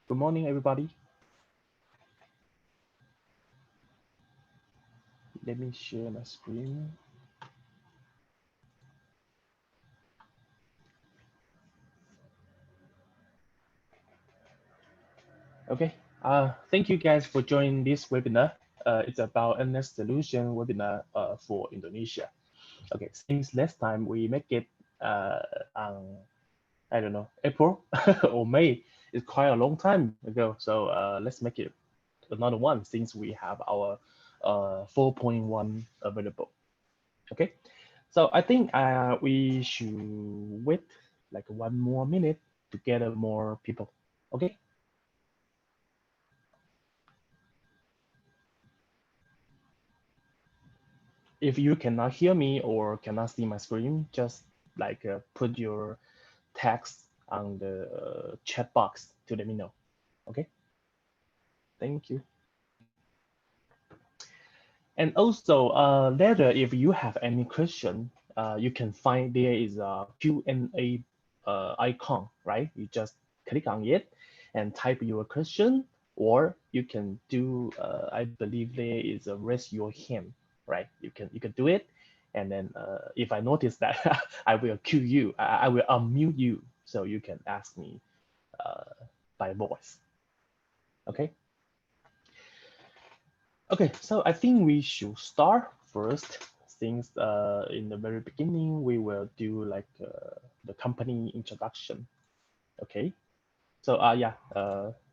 Good morning, everybody. Let me share my screen. Okay. Thank you guys for joining this webinar. It's about Nx solution webinar for Indonesia. Okay. Since last time we make it on I don't know April or May. It's quite a long time ago. So let's make it another one since we have our 4.1 available. Okay. So I think we should wait like 1 more minute to gather more people. Okay. If you cannot hear me or cannot see my screen, just like put your text on the chat box to let me know. Okay. Thank you. And also later, if you have any question, you can find there is a Q&A icon, right? You just click on it and type your question, or you can do, I believe there is a raise your hand, right? You can do it. And then if I notice that, I will cue you, I will unmute you so you can ask me by voice. Okay. Okay, so I think we should start first, since in the very beginning, we will do like the company introduction. Okay, so yeah,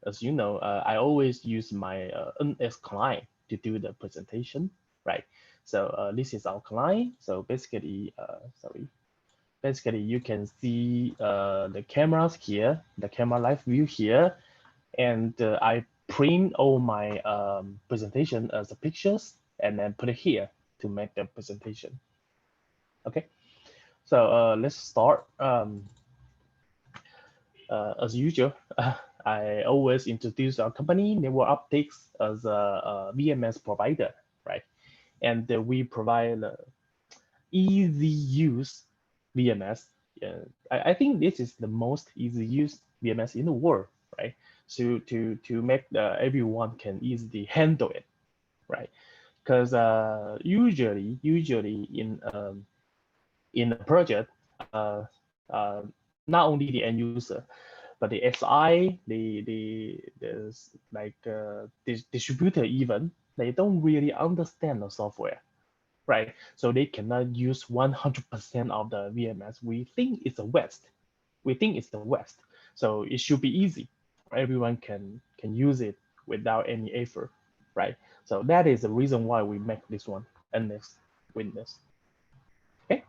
as you know, I always use my NX client to do the presentation, right? So this is our client. So basically, basically you can see the cameras here, the camera live view here, and I print all my presentation as a pictures and then put it here to make the presentation. Okay, so let's start. As usual, I always introduce our company, Network Optix, as a VMS provider, right? And we provide easy use VMS. Yeah, I think this is the most easy use VMS in the world, right? So to make everyone can easily handle it, right? Because usually in a project, uh, uh, not only the end user, but the SI, the like distributor even, they don't really understand the software, right? So they cannot use 100% of the VMS. We think it's a West. We think it's the West. So it should be easy. Everyone can use it without any effort, right? So that is the reason why we make this one, Nx Witness. Okay.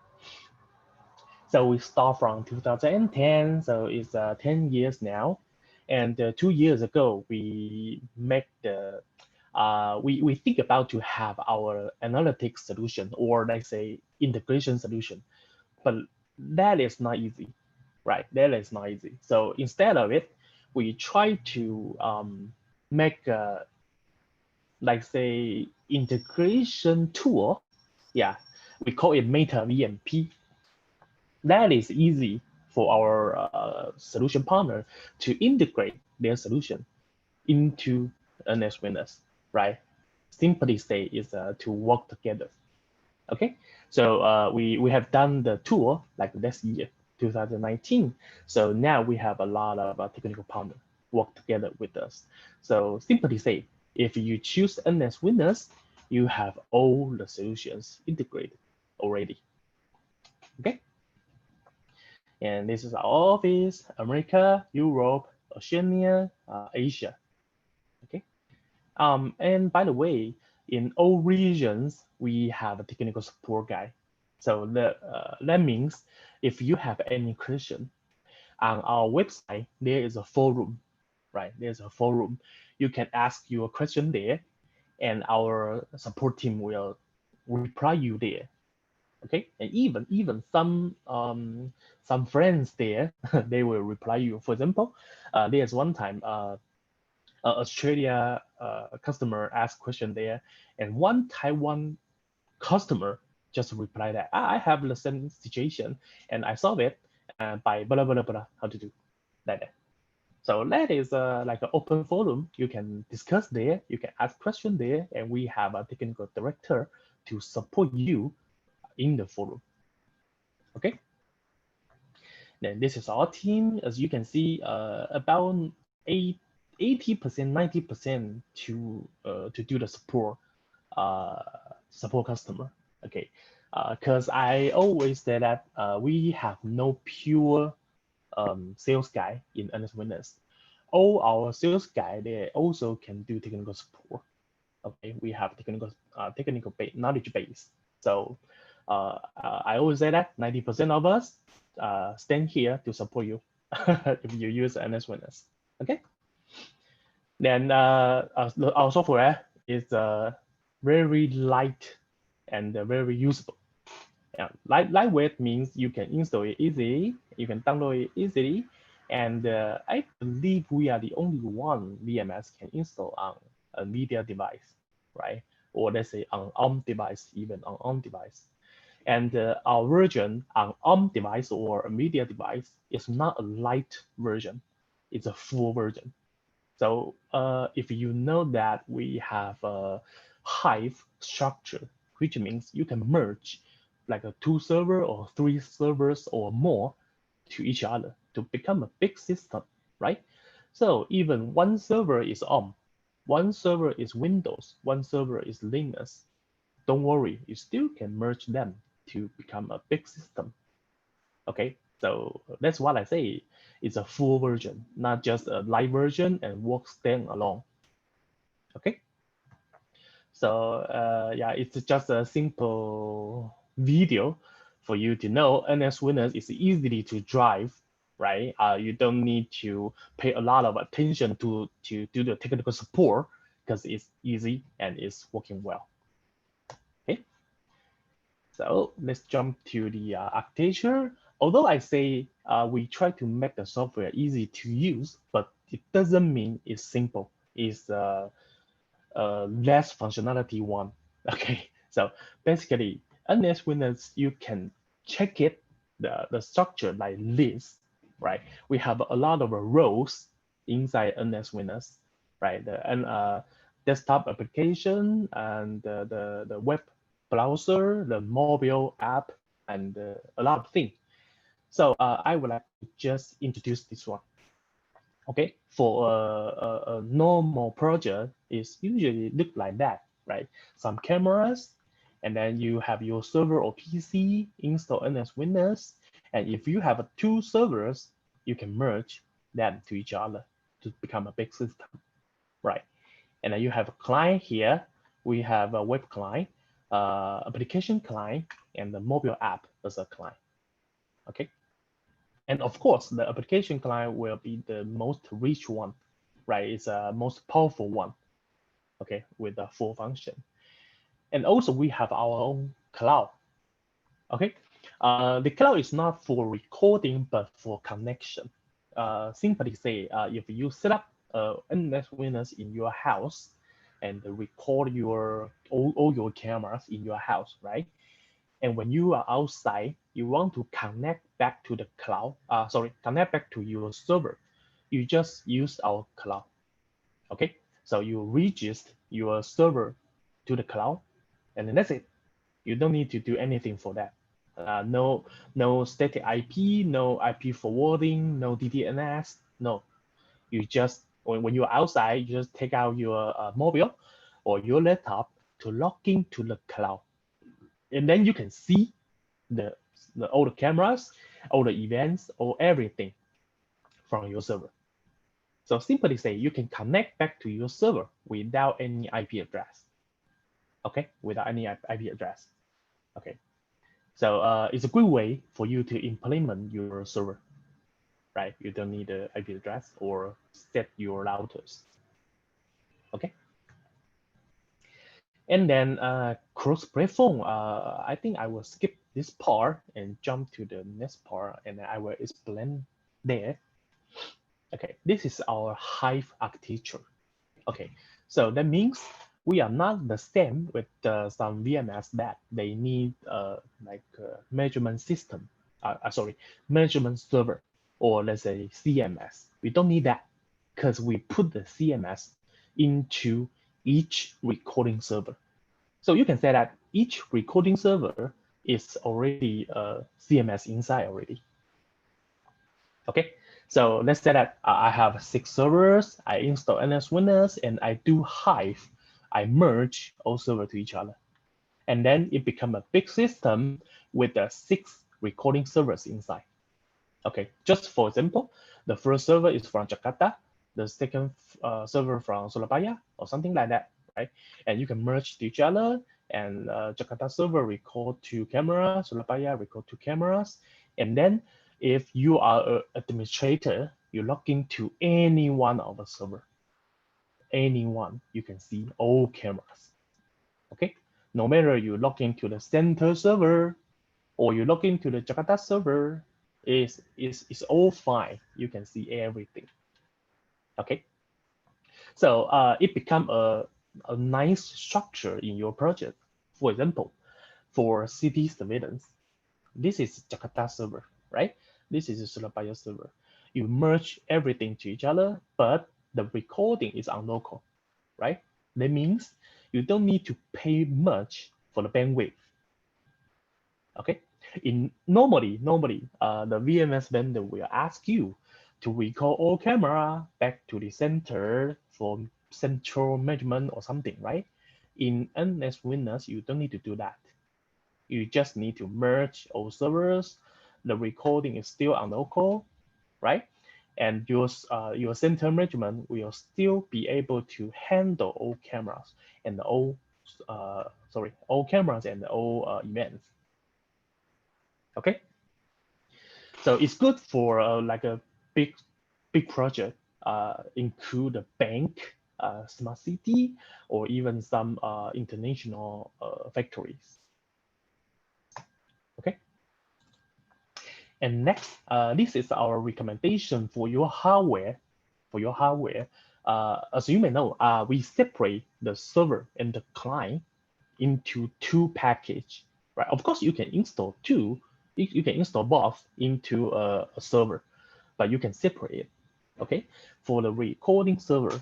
So we start from 2010. So it's 10 years now. And 2 years ago, we make the we think about to have our analytics solution, or let's say integration solution, but that is not easy, right? That is not easy. So instead of it, we try to make a, like say, integration tool. Yeah, we call it Meta VMP. That is easy for our solution partner to integrate their solution into Nx Witness, right? Simply say is to work together. Okay, so we have done the tour like this year, 2019. So now we have a lot of technical partners work together with us. So simply say, if you choose Nx Witness, you have all the solutions integrated already. Okay, and this is our office: America, Europe, Oceania, Asia. Okay. And by the way, in all regions, we have a technical support guy. So that means if you have any question on our website, there is a forum, right? There's a forum. You can ask your question there, and our support team will reply you there. Okay, and even some friends there, they will reply you. For example, there's one time Australia customer asked question there, and one Taiwan customer just replied that I have the same situation and I solve it by blah blah blah blah how to do like that. So that is like an open forum. You can discuss there, you can ask questions there, and we have a technical director to support you in the forum. Okay. Then this is our team. As you can see, about 80%, 90% to do the support customer. Okay, because I always say that we have no pure sales guy in Nx Witness. All our sales guy, they also can do technical support. Okay, we have technical knowledge base. So I always say that 90% of us stand here to support you if you use Nx Witness. Okay. Then our software is very light and very usable. Yeah, lightweight means you can install it easily, you can download it easily, and I believe we are the only one VMS can install on a media device, right? Or let's say on ARM device, even on ARM device. And our version on ARM device or a media device is not a light version, it's a full version. So if you know that we have a Hive structure, which means you can merge like a 2 server or 3 servers or more to each other to become a big system, right? So even one server is ARM, one server is Windows, one server is Linux. Don't worry, you still can merge them to become a big system. Okay, so that's what I say. It's a full version, not just a light version and work stand alone. Okay, so yeah, it's just a simple video for you to know Nx Witness is easily to drive, right? You don't need to pay a lot of attention to do the technical support because it's easy and it's working well. Okay, so let's jump to the architecture. Although I say we try to make the software easy to use, but it doesn't mean it's simple. It's less functionality one. Okay, so basically, Nx Witness, you can check it, the structure like this, right? We have a lot of rows inside Nx Witness, right? The desktop application and the web browser, the mobile app, and a lot of things. So I would like to just introduce this one. Okay, for a normal project, it's usually look like that, right? Some cameras, and then you have your server or PC install Nx Witness, and if you have 2 servers, you can merge them to each other to become a big system, right? And then you have a client here. We have a web client, application client, and the mobile app as a client. Okay. And of course, the application client will be the most rich one, right? It's a most powerful one, okay, with a full function. And also we have our own cloud, okay? The cloud is not for recording, but for connection. Simply say, if you set up Nx Witness in your house and record all your cameras in your house, right? And when you are outside, you want to connect back to the cloud, connect back to your server. You just use our cloud, okay? So you register your server to the cloud, and then that's it. You don't need to do anything for that. No static IP, no IP forwarding, no DDNS, no. You just, when you're outside, you just take out your mobile or your laptop to log into the cloud. And then you can see all the cameras, all the events, or everything from your server. So simply say you can connect back to your server without any IP address. Okay, without any IP address. Okay, so it's a good way for you to implement your server, right? You don't need an IP address or set your routers. Okay. And then cross-platform, I think I will skip this part and jump to the next part, and I will explain there. Okay, this is our Hive architecture. Okay, so that means we are not the same with some VMS that they need like a measurement system, measurement server, or let's say CMS. We don't need that. because we put the CMS into each recording server. So you can say that each recording server is already a CMS inside already. Okay, so let's say that I have 6 servers, I install Nx Witness, and I do Hive. I merge all servers to each other. And then it becomes a big system with the 6 recording servers inside. Okay, just for example, the first server is from Jakarta, the second server from Surabaya, or something like that, right? And you can merge to each other, and Jakarta server record 2 cameras, Surabaya record 2 cameras, and then if you are an administrator, you log into any one of the server, anyone, you can see all cameras. Okay, no matter you log into the center server or you log into the Jakarta server, is all fine. You can see everything. Okay, so it become a nice structure in your project. For example, for city surveillance, this is Jakarta server, right? This is a Surabaya server. You merge everything to each other, but the recording is on local, right? That means you don't need to pay much for the bandwidth. Okay, normally the VMS vendor will ask you to recall all camera back to the center for central management or something, right? In Nx Witness, you don't need to do that. You just need to merge all servers. The recording is still on local, right? And your center management will still be able to handle all cameras and all cameras and all events. Okay, so it's good for like a big project, include a bank, smart city, or even some international factories. Okay. And next, this is our recommendation for your hardware. As you may know, we separate the server and the client into 2 packages, right? Of course, you can install 2. You can install both into a server, but you can separate it. Okay, for the recording server,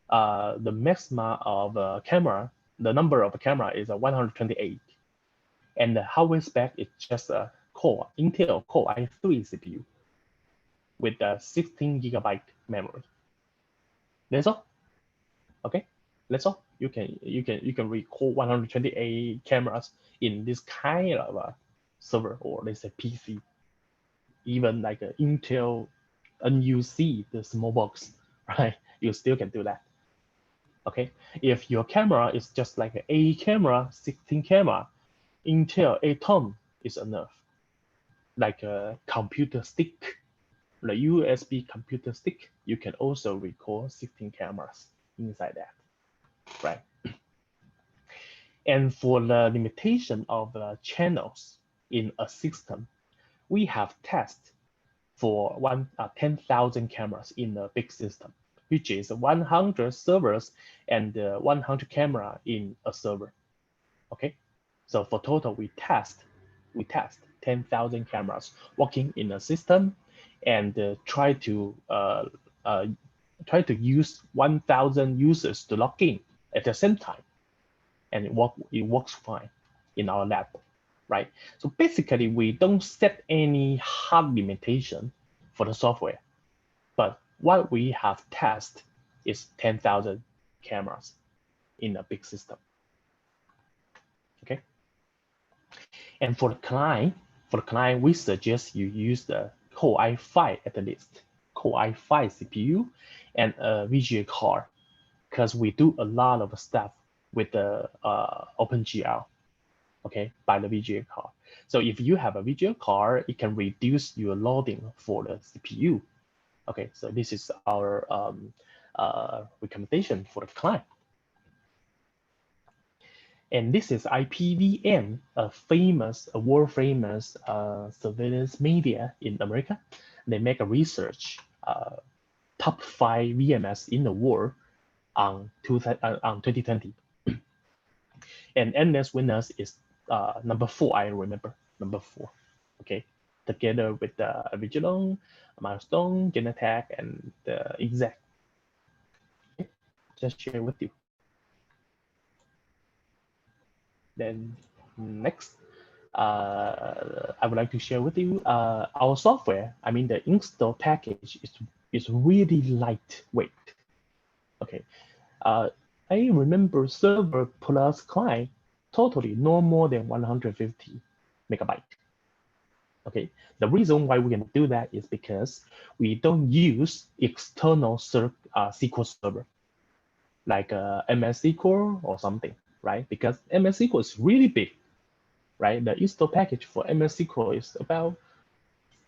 the maximum of camera, the number of camera is 128, and the hardware spec is just a Intel Core i3 CPU with a 16 GB memory. That's all. Okay, that's all. You can record 128 cameras in this kind of a server, or let's say PC. Even like an Intel NUC, the small box, right? You still can do that. Okay, if your camera is just like an A camera, 16 camera, Intel Atom is enough. Like a computer stick, the USB computer stick, you can also record 16 cameras inside that, right? And for the limitation of the channels in a system, we have tests for 10,000 cameras in a big system, which is 100 servers and 100 camera in a server. Okay, so for total, we test 10,000 cameras working in a system, and try to use 1,000 users to log in at the same time, and it works fine in our lab, right? So basically, we don't set any hard limitation for the software, but what we have tested is 10,000 cameras in a big system. Okay. And for the client, we suggest you use the Core i5 at least, Core i5 CPU and a VGA card, because we do a lot of stuff with the OpenGL, okay, by the VGA card. So if you have a VGA card, it can reduce your loading for the CPU. Okay, so this is our recommendation for the client. And this is IPVM, a world famous surveillance media in America. They make a research, top 5 VMS in the world on 2020. And Nx Witness is number 4, I remember, number 4. Okay, together with Vigilon, Milestone, Genetec, and Exact. just share with you. Then next, I would like to share with you our software. I mean, the install package is really lightweight. Okay, I remember server plus client totally no more than 150 megabyte. Okay, the reason why we can do that is because we don't use external SQL server like MS SQL or something, right? Because MS SQL is really big, right? The install package for MS SQL is about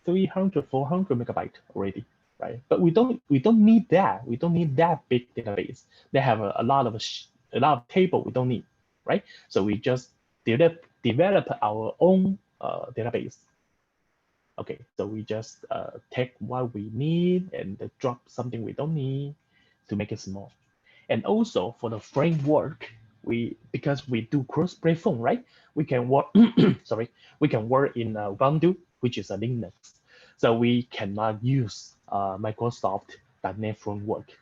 300, 400 megabyte already, right? But we don't need that. We don't need that big database. They have a lot of table we don't need, right? So we just develop our own database. Okay, so we just take what we need and drop something we don't need to make it small. And also for the framework, because we do cross-platform, right? We can work, sorry, we can work in Ubuntu, which is a Linux. So we cannot use Microsoft .NET framework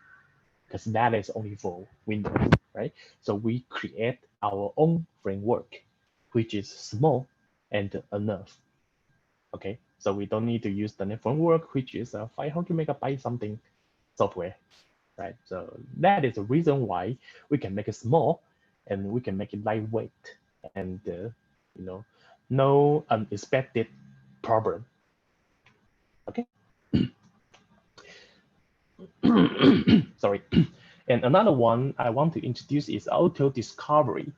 because that is only for Windows, right? So we create our own framework, which is small and enough. Okay, so we don't need to use the .NET framework, which is a 500 megabyte something software, right? So that is the reason why we can make it small and we can make it lightweight and you know, no unexpected problem. Okay. Sorry. And another one I want to introduce is auto discovery.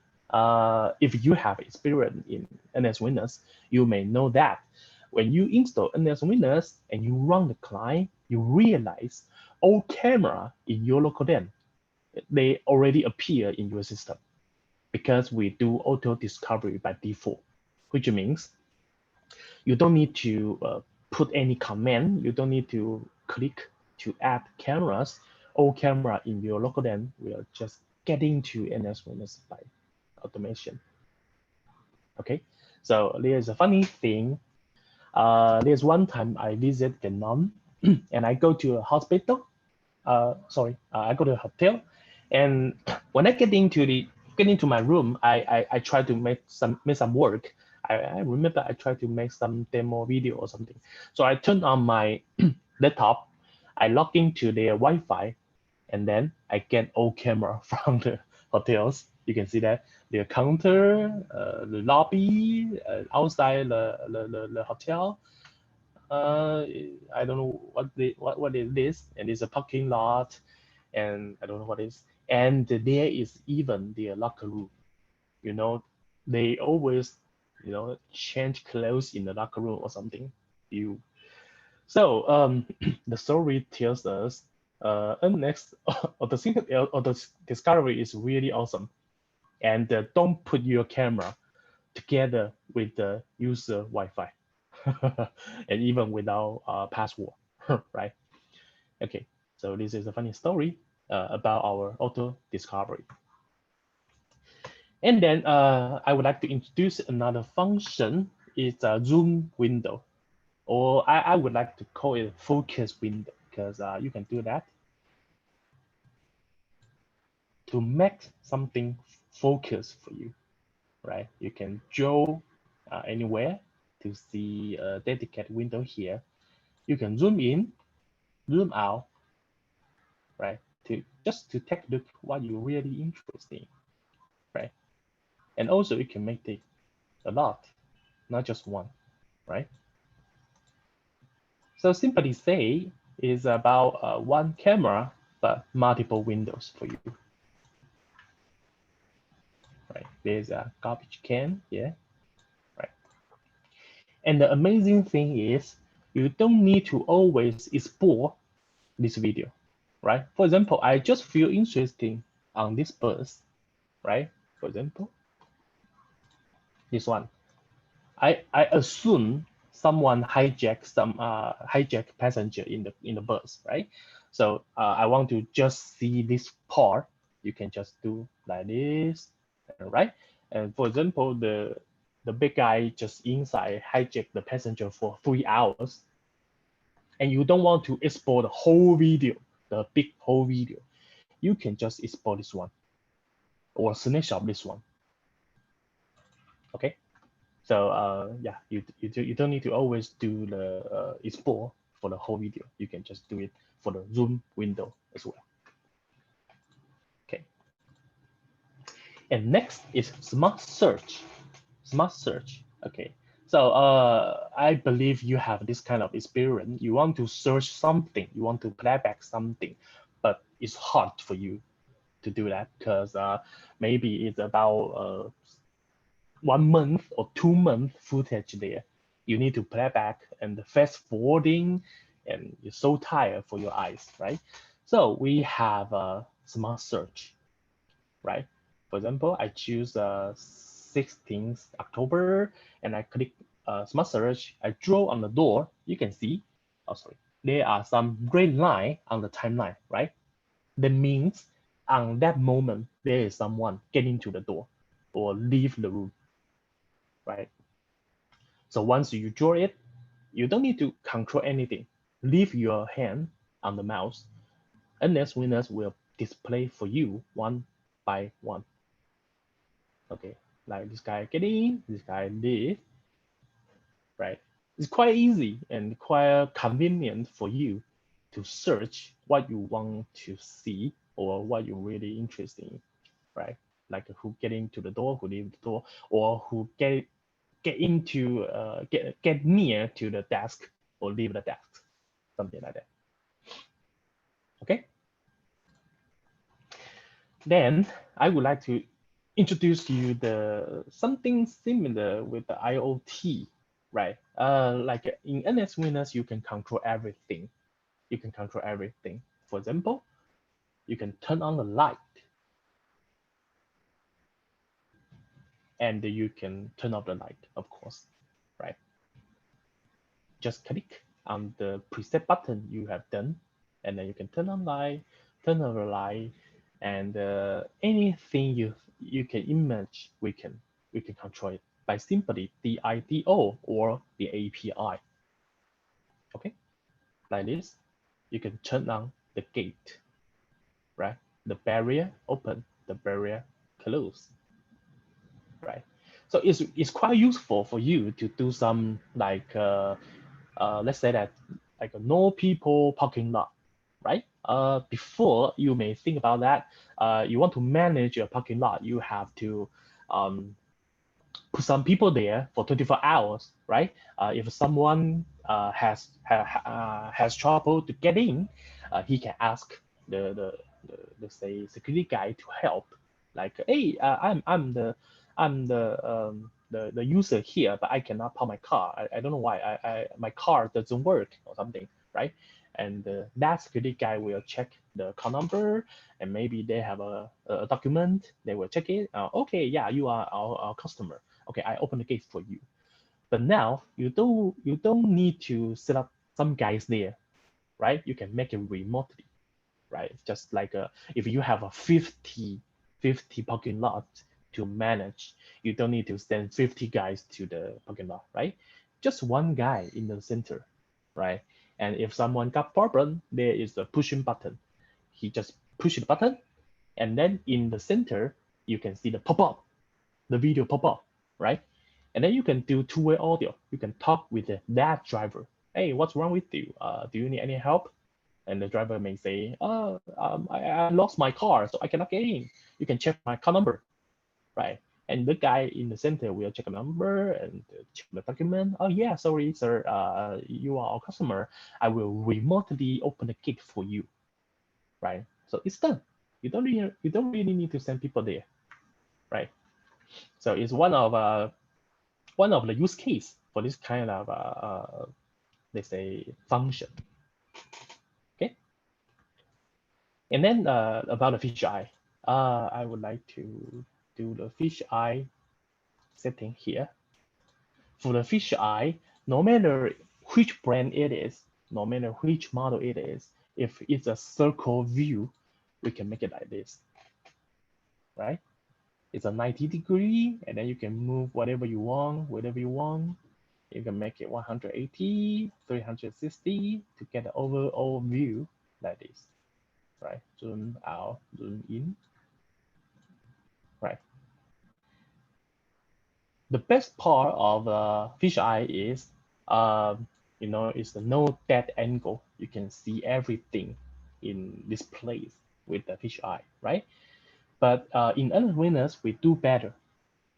If you have experience in Nx Witness, you may know that when you install Nx Witness and you run the client, you realize all camera in your local DEM, they already appear in your system because we do auto discovery by default, which means you don't need to put any command, you don't need to click to add cameras. All camera in your local DEM will just get into Nx Witness by automation. Okay, so there's a funny thing. There's one time I visit Vietnam and I go to a hospital. I go to a hotel, and when I get into my room, I try to make some work. I remember I tried to make some demo video or something. So I turned on my laptop, I log into their Wi-Fi, and then I get all camera from the hotels. You can see that the counter, the lobby, outside the hotel. I don't know what is this, and it's a parking lot, and I don't know what it is. And there is even the locker room. You know, they always, change clothes in the locker room or something. So the story tells us, Nx or the discovery is really awesome, and don't put your camera together with the user Wi-Fi. And even without password, right? Okay, so this is a funny story about our auto discovery. And then I would like to introduce another function. It's a zoom window, or I would like to call it focus window, because you can do that to make something focus for you, right? You can draw anywhere to see a dedicated window here. You can zoom in, zoom out, right? Just to take a look what you're really interested in, right? And also you can make it a lot, not just one, right? So simply say is about one camera, but multiple windows for you, right? There's a garbage can here, right? And the amazing thing is you don't need to always export this video, right? For example, I just feel interesting on this bus, right? For example, this one. I assume someone hijack passenger in the bus, right? So I want to just see this part. You can just do like this, right? And for example, the big guy just inside hijack the passenger for 3 hours, and you don't want to export the whole video, the big whole video. you can just export this one or snapshot this one. Okay, so yeah, you don't need to always do the export for the whole video. You can just do it for the zoom window as well. Okay, and next is smart search. Smart search. Okay, so I believe you have this kind of experience. You want to search something, you want to play back something, but it's hard for you to do that because maybe it's about 1 month or 2 month footage there. You need to play back and the fast forwarding, and you're so tired for your eyes, right? So we have a smart search, right? For example, I choose 16th October and I click smart search. I draw on the door. You can see, oh sorry, there are some gray line on the timeline, right? That means on that moment, there is someone getting to the door or leave the room, right? So once you draw it, you don't need to control anything. Leave your hand on the mouse, and Nx Witness will display for you one by one. Okay, like this guy get in, this guy leave, right? It's quite easy and quite convenient for you to search what you want to see or what you're really interested in, right? Like who get into the door, who leave the door, or who get into get near to the desk or leave the desk, something like that. Okay. Then I would like to introduce you the something similar with the IoT, right? Like in Nx Witness, you can control everything. You can control everything. For example, you can turn on the light, and you can turn off the light, of course, right? Just click on the preset button you have done, and then you can turn on light, turn off the light, and anything you can image, we can control it by simply the IDO or the API. Okay, like this, you can turn on the gate, right? The barrier open, the barrier close, right? So it's quite useful for you to do some like let's say that like a no people parking lot, right? Before you may think about that, you want to manage your parking lot, you have to put some people there for 24 hours, right? If someone has trouble to get in, he can ask the say security guy to help. Like, hey, I'm the user here, but I cannot park my car. I don't know why. My car doesn't work or something, right? And that security guy will check the car number, and maybe they have a document. They will check it. Okay, yeah, you are our customer. Okay, I open the gate for you. But now you don't need to set up some guys there, right? You can make it remotely, right? Just like if you have a 50 parking lot to manage, you don't need to send 50 guys to the parking lot, right? Just one guy in the center, right? And if someone got problem, there is a pushing button. He just push the button, and then in the center, you can see the pop-up, the video pop-up, right? And then you can do two-way audio. You can talk with that driver. Hey, what's wrong with you? Do you need any help? And the driver may say, oh, I lost my car, so I cannot get in. You can check my car number, right? And the guy in the center will check the number and check the document. Oh yeah, sorry, sir, you are our customer. I will remotely open the gate for you, right? So it's done. You don't really need to send people there, right? So it's one of the use case for this kind of let's say function. Okay. And then about the fisheye, I would like to do the fisheye setting here. For the fisheye, no matter which brand it is, no matter which model it is, if it's a circle view, we can make it like this, right? It's a 90-degree, and then you can move whatever you want, whatever you want. You can make it 180, 360 to get an overall view like this. right? Zoom out, zoom in, right? The best part of fisheye is, is the no dead angle. You can see everything in this place with the fisheye, right? But in Nx Witness, we do better,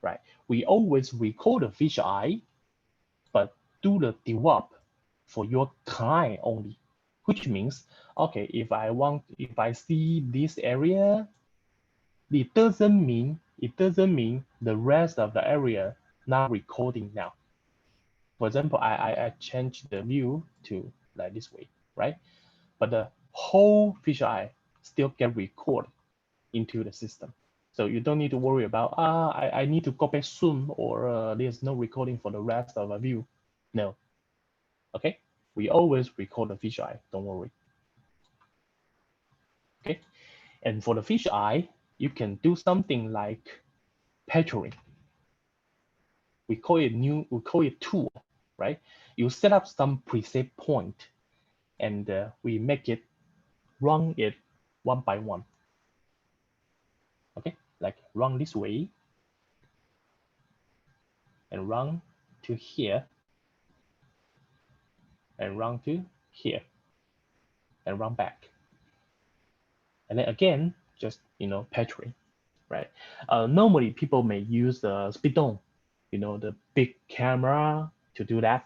right? We always record the fisheye, but do the DWAP for your client only, which means, okay, if I see this area, it doesn't mean the rest of the area not recording now. For example, I change the view to like this way, right? But the whole fisheye still get recorded into the system. So you don't need to worry about, I need to go back soon, or there's no recording for the rest of the view. No, okay? We always record the fisheye, don't worry. Okay, and for the fisheye, you can do something like patching. We call it tool, right? You set up some preset point, and we make it run it one by one. Okay, like run this way, and run to here, and run to here, and run back, and then again, just patching, right? Normally, people may use the speedon, the big camera to do that,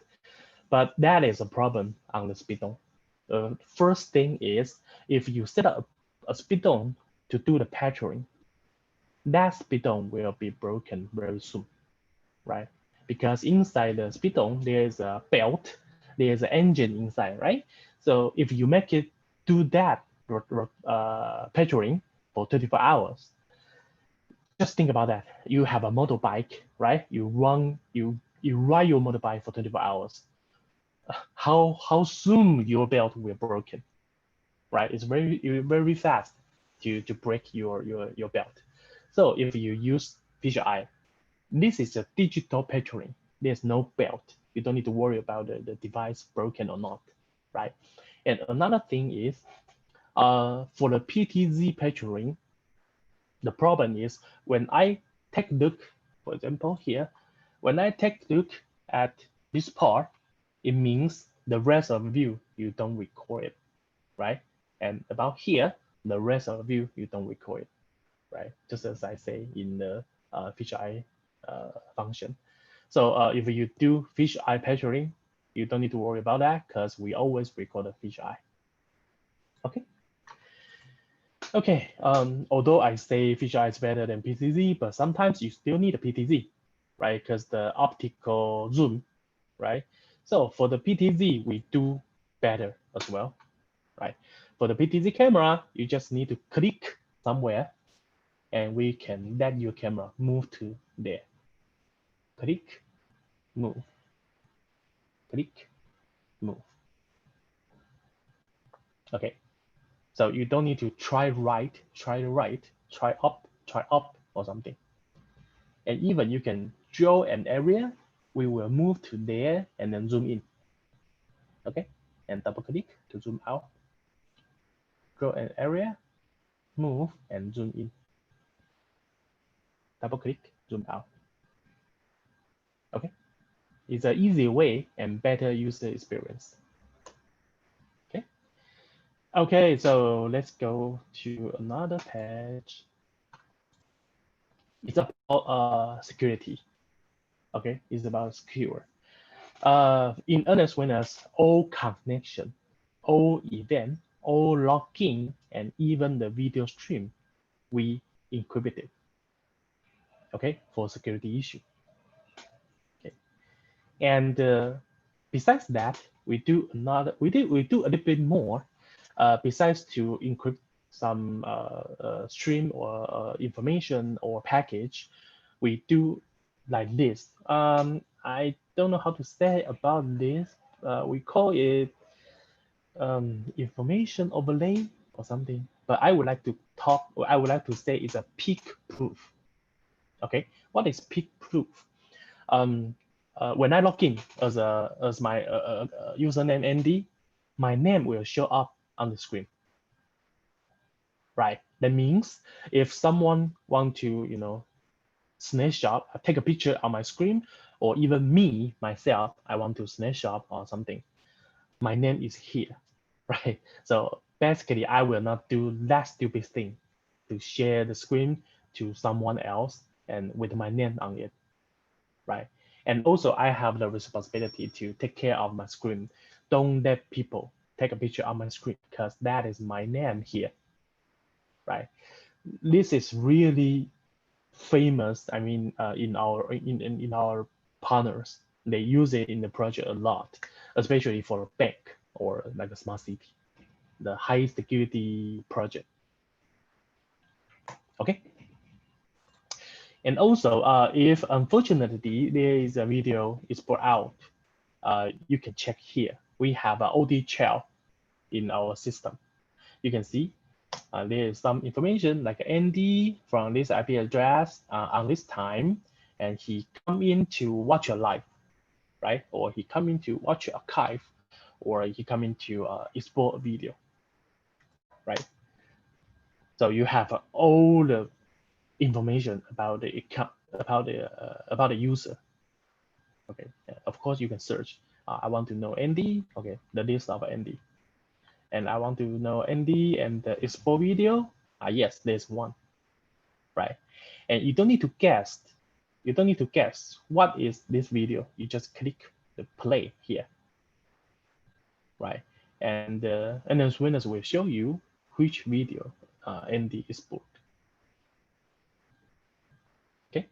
but that is a problem on the speedon. The first thing is, if you set up a speedon to do the patching, that speedon will be broken very soon, right? Because inside the speedon, there is a belt, there is an engine inside, right? So if you make it do that patching for 24 hours, just think about that. You have a motorbike, right? You ride your motorbike for 24 hours. How soon your belt will broken, right? It's very fast to break your belt. So if you use fisheye, this is a digital patching. There's no belt. You don't need to worry about the device broken or not, right? And another thing is, for the PTZ patching, the problem is when I take a look, for example here, when I take a look at this part, it means the rest of the view you don't record it, right? And about here, the rest of the view you don't record it, right? Just as I say in the fisheye function. So if you do fisheye patching, you don't need to worry about that because we always record the fisheye. Okay. Okay. Although I say fisheye is better than PTZ, but sometimes you still need a PTZ, right? Because the optical zoom, right? So for the PTZ, we do better as well, right? For the PTZ camera, you just need to click somewhere, and we can let your camera move to there. Click, move, click, move. Okay, so you don't need to try right, try up, or something. And even you can draw an area, we will move to there and then zoom in. Okay, and double click to zoom out. Draw an area, move and zoom in. Double click, zoom out. Okay, it's an easy way and better user experience. Okay. Okay, so let's go to another page. It's about security. Okay, it's about secure. In Nx Witness, all connection, all event, all login, and even the video stream, we encrypt it. Okay, for security issue. Okay, and besides that, we do a little bit more. Besides to encrypt some stream or information or package, we do like this. I don't know how to say about this. We call it information overlay or something. But I would like to say it's a peak proof. Okay, what is peak proof? When I log in as my username ND, my name will show up on the screen. right? That means if someone want to, you know, snapshot, take a picture on my screen, or even me, myself, I want to snapshot or something, my name is here, right? So basically, I will not do that stupid thing to share the screen to someone else and with my name on it, right? And also, I have the responsibility to take care of my screen. Don't let people take a picture of my screen because that is my name here, right? This is really famous. I mean, in our partners, they use it in the project a lot, especially for a bank or like a smart city, the high security project. Okay. And also, if unfortunately there is a video is brought out, you can check here. We have an OD shell in our system. You can see there is some information like ND from this IP address on this time, and he come in to watch your live, right? Or he come in to watch your archive, or he come in to export a video, right? So you have all the information about the account, about the user. Okay, of course you can search. I want to know ND. Okay, the list of ND, and I want to know ND and the export video. Yes, there's one, right? And you don't need to guess. You don't need to guess what is this video. You just click the play here, right? And the Nx Witness will show you which video ND is booked. Okay.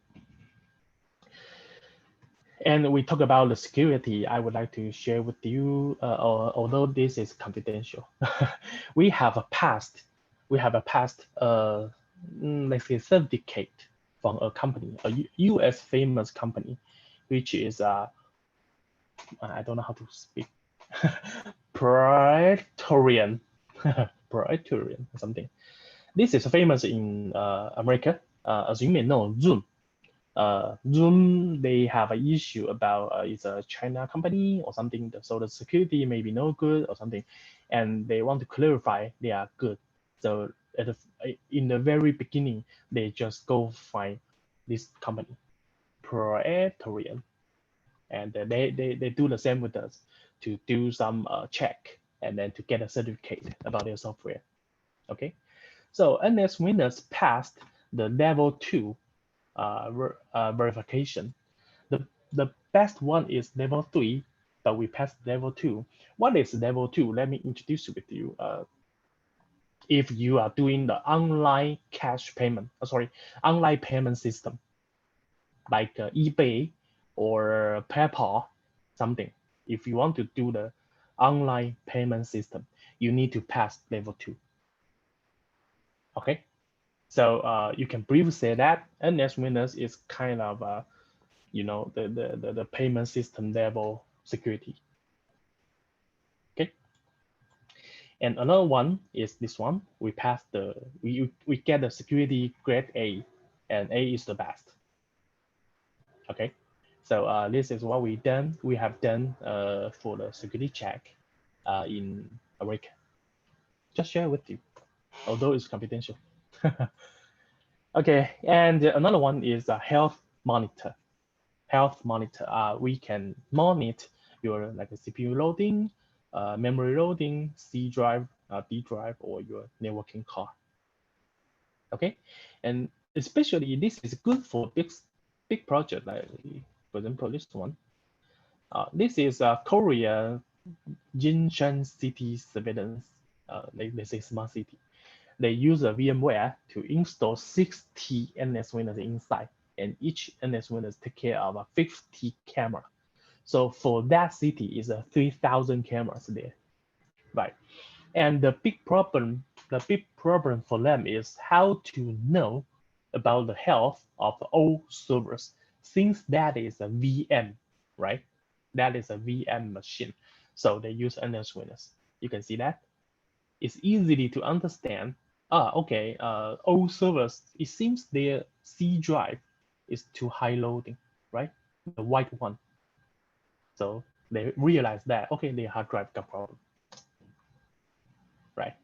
And we talk about the security. I would like to share with you, although this is confidential, we have a past, let's say, certificate from a company, a U.S. famous company, which is I don't know how to speak, Praetorian, Praetorian or something. This is famous in America. As you may know, Zoom. Zoom, they have an issue about it's a China company or something, so the security may be no good or something, and they want to clarify they are good. So in the very beginning, they just go find this company, Praetorian, and they do the same with us to do some check and then to get a certificate about their software. Okay, so Nx Witness passed the level 2 verification. The best one is level 3, but we passed level 2. What is level 2? Let me introduce it with you. If you are doing the online cash payment, online payment system, like eBay or PayPal, something. If you want to do the online payment system, you need to pass level 2. Okay, so you can briefly say that Nx Witness is kind of you know, the payment system level security. Okay. And another one is this one. We pass we get the security grade A, and A is the best. Okay. So this is what we have done for the security check in America. Just share with you, although it's confidential. Okay, and another one is a health monitor. We can monitor your like a CPU loading, memory loading, C drive, D drive, or your networking card. Okay, and especially this is good for big project, like for example this one. This is Korea Jinshan City Surveillance. They say smart city. They use a VMware to install 60 Nx Witness inside, and each Nx Witness take care of 50 camera. So for that city is 3,000 cameras there, right? And the big problem for them is how to know about the health of all servers, since that is a VM, right? That is a VM machine. So they use Nx Witness. You can see that. It's easily to understand. Okay, all servers, it seems their C drive is too high loading, right? The white one. So they realize that, okay, their hard drive got problem, right?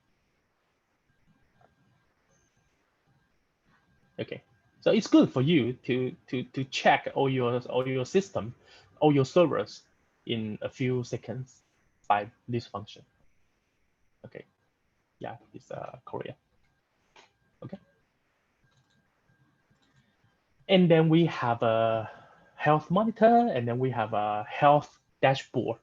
Okay, so it's good for you to check all your system, all your servers in a few seconds by this function. Okay, yeah, it's Korea. Okay, and then we have a health monitor, and then we have a health dashboard.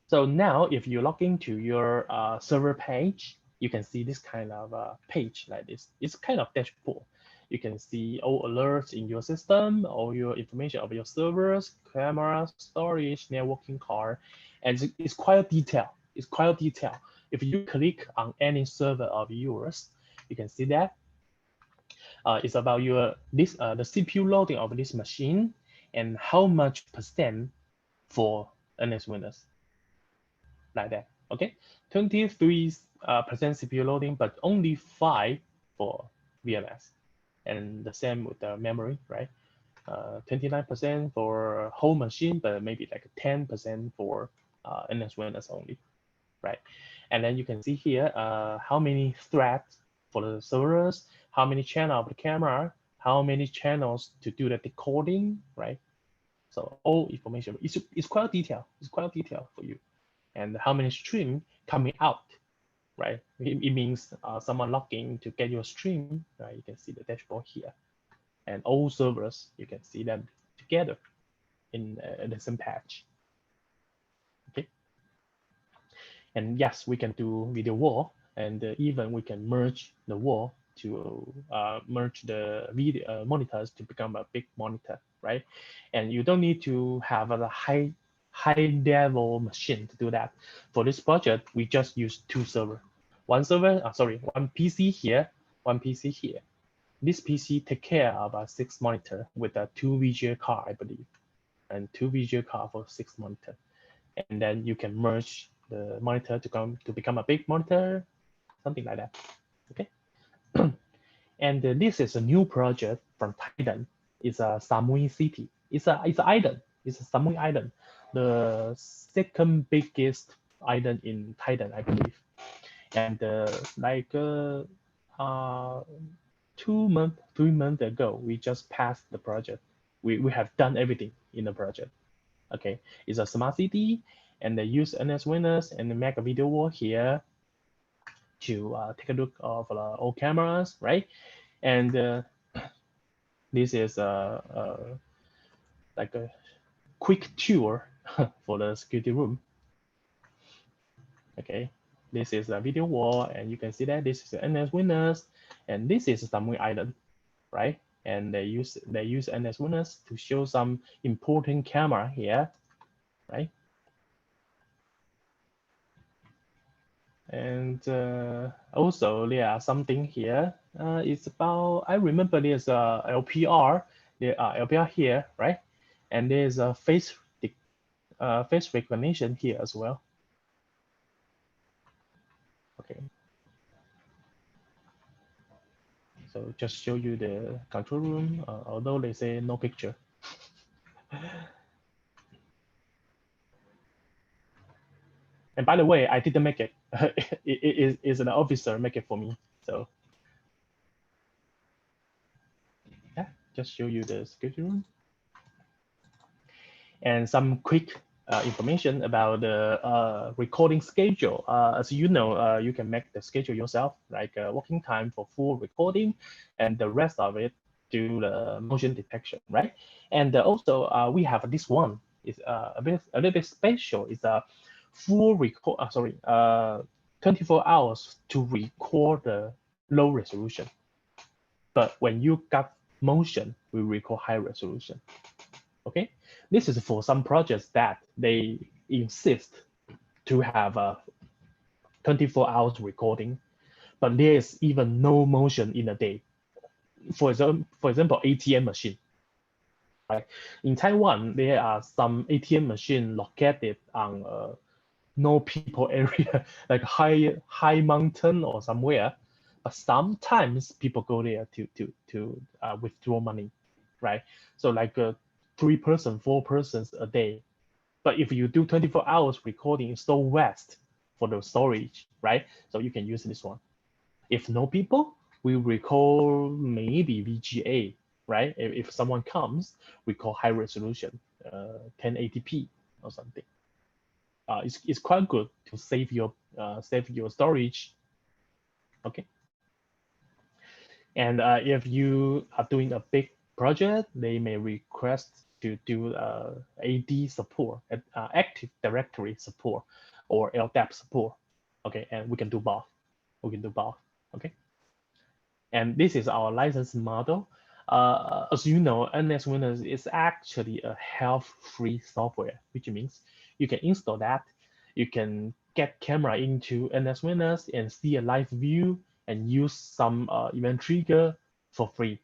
So now if you log into your server page, you can see this kind of page like this. It's kind of dashboard. You can see all alerts in your system, all your information of your servers, cameras, storage, networking card, and it's quite detailed. It's quite detailed. If you click on any server of yours, you can see that it's about your the CPU loading of this machine and how much percent for NS Windows, like that. Okay, 23% CPU loading, but only 5 for VMS, and the same with the memory, right? 29% for whole machine, but maybe like 10% for NS Windows only, right? And then you can see here how many threads for the servers, how many channels of the camera, how many channels to do the decoding, right? So all information, it's quite detailed. It's quite detailed for you. And how many stream coming out, right? It means someone logging to get your stream, right? You can see the dashboard here. And all servers, you can see them together in the same patch. Okay. And yes, we can do video wall, and even we can merge the wall to merge the video monitors to become a big monitor, right? And you don't need to have a high level machine to do that. For this project, we just use 2 servers. One server, one PC here, one PC here. This PC take care of a 6 monitor with a 2 VGA card, I believe, and 2 VGA card for 6 monitor. And then you can merge the monitor to become a big monitor, something like that. Okay. And this is a new project from Thailand. It's a Samui city. It's an island. It's a Samui island, the second biggest island in Thailand, I believe. And like 2 months, 3 months ago, we just passed the project. We have done everything in the project. Okay, it's a smart city, and they use NS Witness and they make a video wall here to take a look of all cameras, right? And this is like a quick tour for the security room. Okay, this is a video wall, and you can see that this is NS Witness, and this is Samui Island, right? And they use NS Witness to show some important camera here, right? And also there are something here. It's about, I remember there's a LPR, there are LPR here, right? And there's a face recognition here as well. Okay. So just show you the control room, although they say no picture. And by the way, I didn't make it. It is an officer make it for me. So yeah, just show you the security room. And some quick information about the recording schedule. As you know, you can make the schedule yourself, like working time for full recording, and the rest of it do the motion detection, right? And also we have this one. It's a little bit special. It's a full record. 24 hours to record the low resolution. But when you got motion, we record high resolution. Okay, this is for some projects that they insist to have a 24 hours recording, but there is even no motion in a day. For example, ATM machine. Right? In Taiwan, there are some ATM machine located on no people area, like high mountain or somewhere. But sometimes people go there to withdraw money, right? So like 3 persons, 4 persons a day. But if you do 24 hours recording, it's so vast for the storage, right? So you can use this one. If no people, we record maybe VGA, right? If someone comes, we call high resolution, 1080p or something. It's quite good to save your storage. Okay. And if you are doing a big project, they may request to do AD support, Active Directory support, or LDAP support. Okay, and we can do both. We can do both. Okay. And this is our license model. As you know, Nx Witness is actually a health-free software, which means you can install that. You can get camera into Nx Witness and see a live view and use some event trigger for free.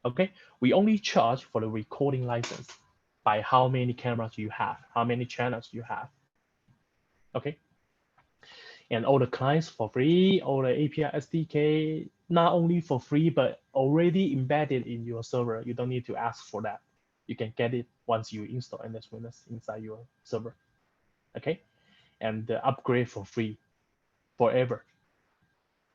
Okay, we only charge for the recording license by how many cameras you have, how many channels you have. Okay. And all the clients for free, all the API SDK, not only for free, but already embedded in your server. You don't need to ask for that. You can get it once you install Nx Witness inside your server. Okay, and the upgrade for free forever.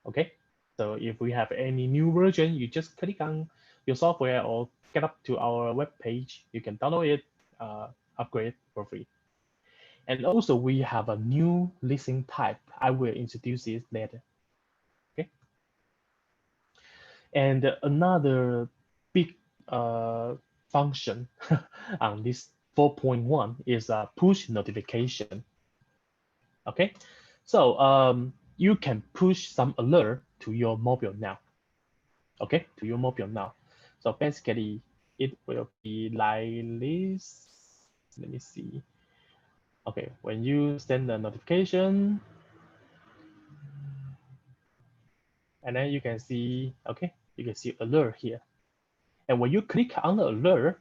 Okay, so if we have any new version, you just click on your software or get up to our web page. You can download it, upgrade for free. And also we have a new listing type. I will introduce it later. Okay. And another big function on this 4.1 is a push notification. Okay, so you can push some alert to your mobile now. Okay, to your mobile now. So basically, it will be like this. Let me see. Okay, when you send the notification, and then you can see, okay, you can see alert here. And when you click on the alert,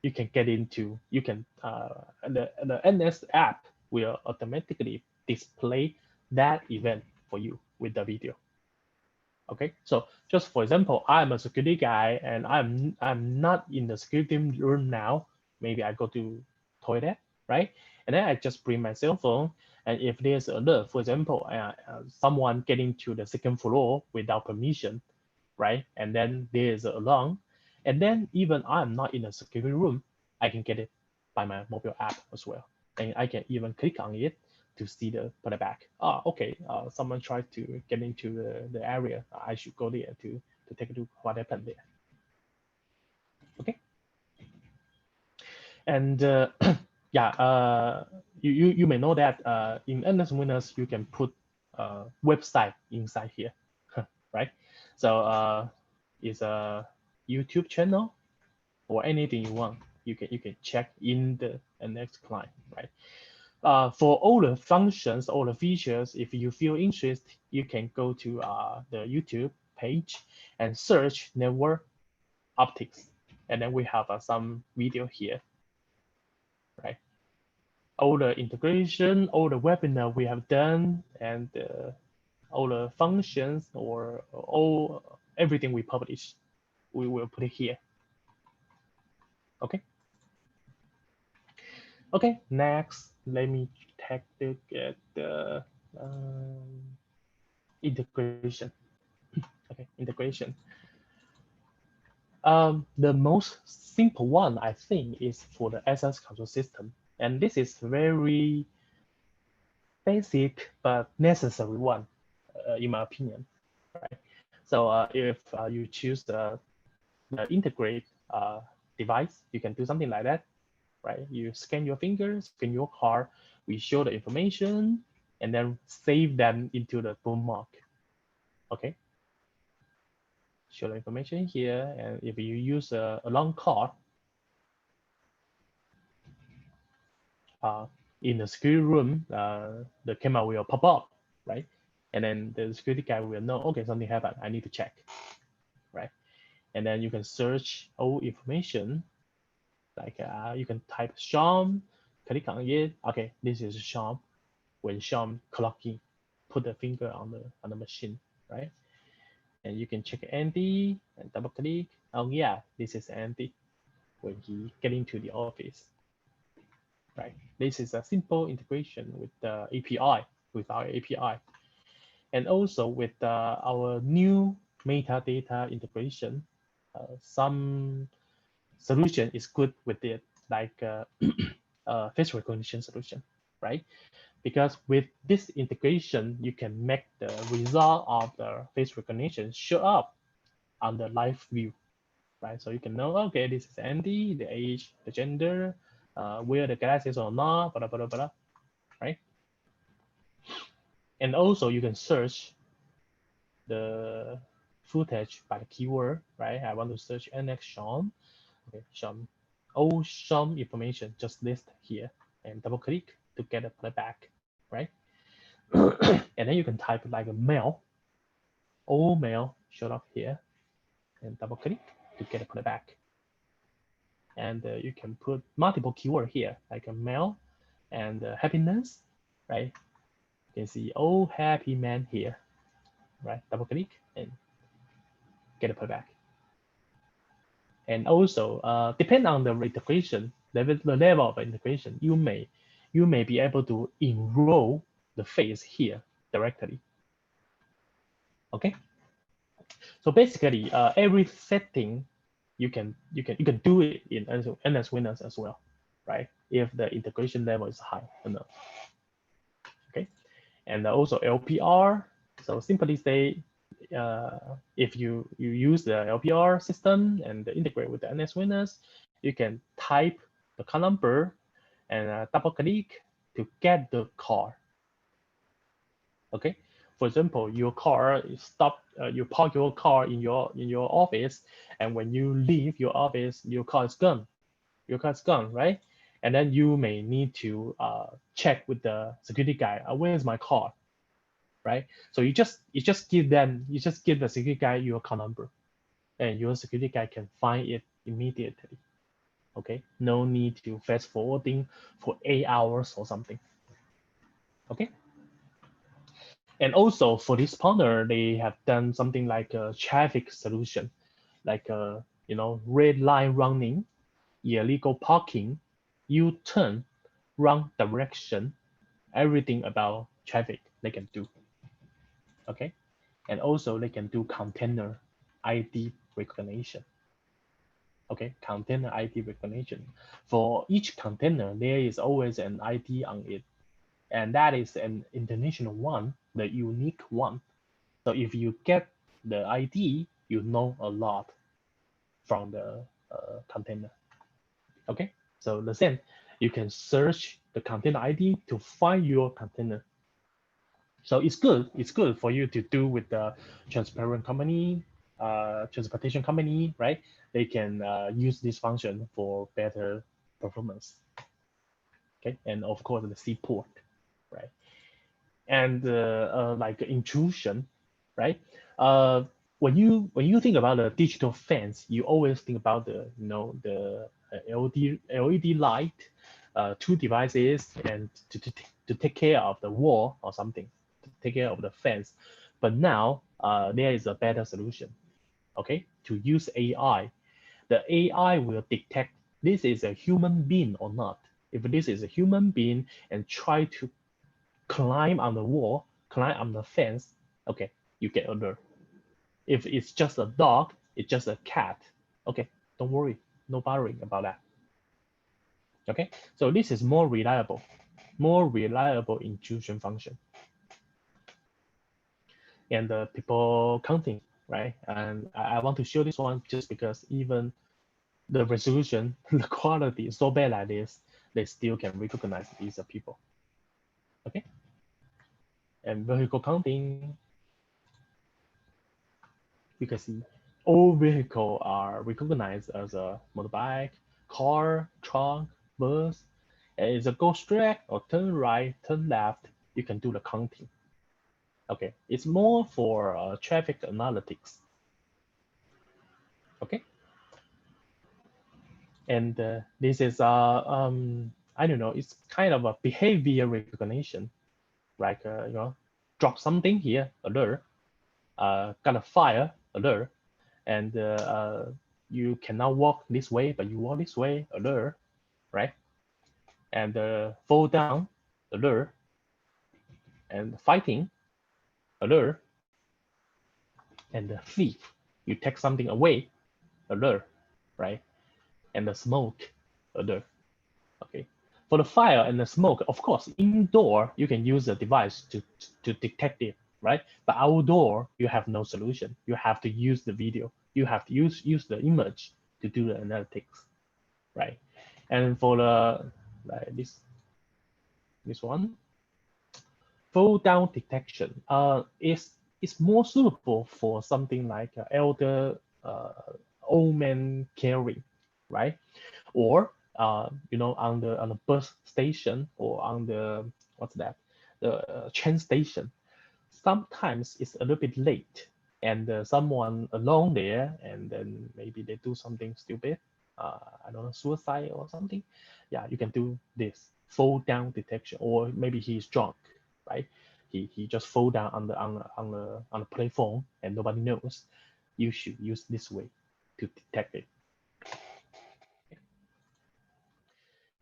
you can get into, you can, the NS app will automatically display that event for you with the video. Okay, so just for example, I'm a security guy and I'm not in the security room now. Maybe I go to toilet, right? And then I just bring my cell phone. And if there's an alert, for example, someone getting to the second floor without permission, right? And then there's an alarm. And then even I'm not in a security room, I can get it by my mobile app as well. And I can even click on it to see the playback. Okay, someone tried to get into the area. I should go there to take a look what happened there. Okay. And yeah, you may know that in Nx Witness you can put website inside here, right? So it's a YouTube channel or anything you want. You can check in the Nx client, right? For all the functions, all the features, if you feel interested, you can go to the YouTube page and search network Optix. And then we have some video here, right? All the integration, all the webinar we have done, and all the functions or everything we publish, we will put it here. Okay. Okay, next, let me take a look at the integration. Okay, integration. The most simple one, I think, is for the access control system. And this is very basic but necessary one, in my opinion, right? So if you choose the integrate device, you can do something like that, right? You scan your fingers, scan your card, we show the information, and then save them into the bookmark. Okay. Show the information here, and if you use a long card, in the security room, the camera will pop up, right? And then the security guy will know, okay, something happened, I need to check, right? And then you can search all information, like you can type Sean, click on it, okay, this is Sean. When Sean clock in, put the finger on the machine, right? And you can check Andy and double click. Oh yeah, this is Andy when he get into the office, right? This is a simple integration with the API, with our API. And also with our new metadata integration, some solution is good with it, like face recognition solution, right? Because with this integration, you can make the result of the face recognition show up on the live view, right? So you can know, okay, this is Andy, the age, the gender, wear the glasses or not, blah, blah, blah, blah, right? And also you can search the footage by the keyword, right? I want to search Nx Sean. Okay, Sean. All Sean information just list here and double click to get a playback, right? And then you can type like a male, all male showed up here and double click to get a playback. And you can put multiple keyword here, like a male and happiness, right? You can see all happy men here, right? Double click and get a playback. And also, depend on the integration, the level of integration, you may be able to enroll the face here directly. Okay. So basically, every setting you can do it in Nx Witness as well, right? If the integration level is high enough. Okay. And also LPR. So simply say, if you use the LPR system and integrate with the Nx Witness, you can type the car number and double click to get the car. Okay. For example, your car stop. You park your car in your office, and when you leave your office, your car is gone. Your car is gone, right? And then you may need to check with the security guy. Where's my car? Right? So you just give the security guy your car number, and your security guy can find it immediately. Okay, no need to fast forwarding for 8 hours or something. Okay. And also for this partner, they have done something like a traffic solution, like red line running, illegal parking, U-turn, wrong direction, everything about traffic they can do. Okay. And also they can do container ID recognition. Okay, container ID recognition. For each container, there is always an ID on it. And that is an international one, the unique one. So if you get the ID, you know a lot from the container. Okay, so the same, you can search the container ID to find your container. So it's good for you to do with the transparent company, transportation company, right? They can use this function for better performance. Okay, and of course the seaport, right? And like intrusion, right? When you think about the digital fence, you always think about the the LED light, two devices, and to take care of the wall or something, to take care of the fence. But now there is a better solution. Okay, to use AI, the AI will detect this is a human being or not. If this is a human being and try to climb on the wall, climb on the fence, okay, you get alert. If it's just a dog, it's just a cat, okay, don't worry, no bothering about that. Okay, so this is more reliable intrusion function. And the people counting, right? And I want to show this one just because even the resolution, the quality is so bad like this, they still can recognize these are people. Okay. And vehicle counting, you can see all vehicles are recognized as a motorbike, car, truck, bus. And it's a go straight or turn right, turn left, you can do the counting. Okay, it's more for traffic analytics. Okay. And this is I don't know, it's kind of a behavior recognition, like drop something here, alert, got a fire, alert, and you cannot walk this way, but you walk this way, alert, right? And fall down, alert, and fighting, alert, and the thief, you take something away, alert, right? And the smoke, alert. Okay. For the fire and the smoke, of course, indoor you can use a device to detect it, right? But outdoor you have no solution. You have to use the video. You have to use the image to do the analytics, right? And for the like this one, fall down detection, is more suitable for something like elder old man carrying, right? Or on the bus station or on the what's that, the train station. Sometimes it's a little bit late, and someone alone there, and then maybe they do something stupid, I don't know, suicide or something. Yeah, you can do this fall down detection, or maybe he's drunk, right? He just fall down on the platform and nobody knows. You should use this way to detect it.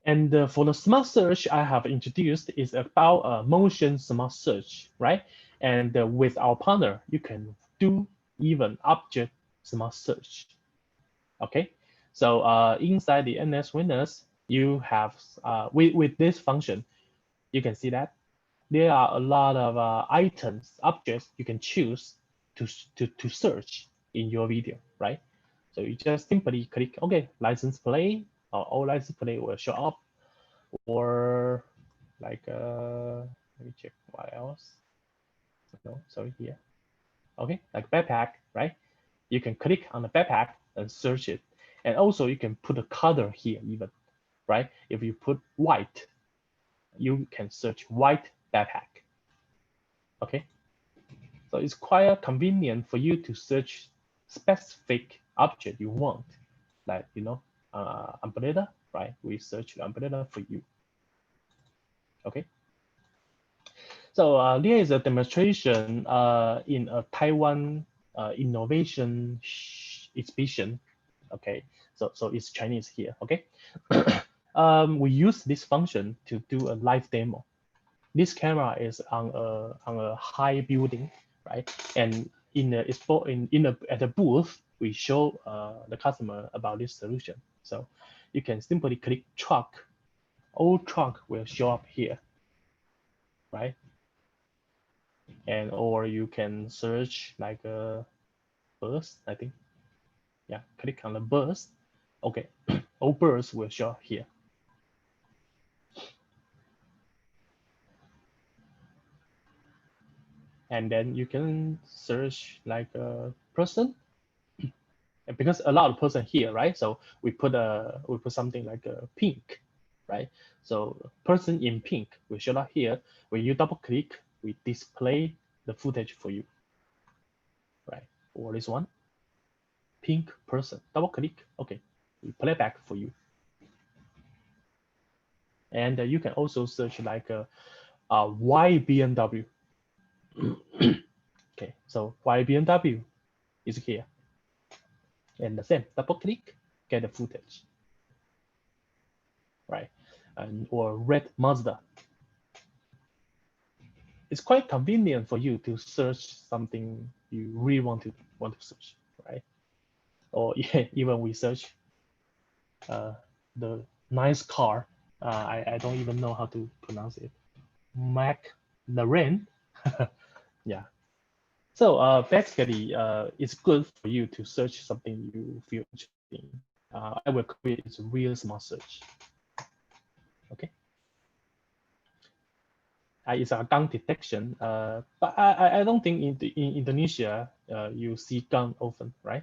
And for the smart search I have introduced is about motion smart search, right? And with our partner, you can do even object smart search. Okay, so inside the Nx Witness, you have with this function, you can see that there are a lot of items, objects you can choose to search in your video, right? So you just simply click, okay, license plate, all license plate will show up, or like let me check what else. No, sorry, here. Okay, like backpack, right? You can click on the backpack and search it, and also you can put a color here even, right? If you put white, you can search white backpack. Okay, so it's quite convenient for you to search specific object you want, like umbrella, right? We search the umbrella for you. Okay. So there is a demonstration in a Taiwan innovation exhibition. Okay, so it's Chinese here. Okay, we use this function to do a live demo. This camera is on a high building, right? And at the booth, we show the customer about this solution. So you can simply click truck. All truck will show up here, right? And or you can search like a bus, I think. Yeah, click on the bus. Okay, all birds will show up here. And then you can search like a person, and because a lot of person here, right? So we put something like a pink, right? So person in pink will show up here. When you double click, we display the footage for you, right? Or this one, pink person, double click, okay, we play back for you. And you can also search like why BMW. Okay, so why BMW is here. And the same, double click, get the footage, right? Or red Mazda. It's quite convenient for you to search something you really want to search, right? Or yeah, even we search the nice car. I don't even know how to pronounce it. McLaren. Yeah. So basically, it's good for you to search something you feel interesting. I will call it a real smart search. Okay. It's a gun detection, but I don't think in Indonesia you see gun often, right?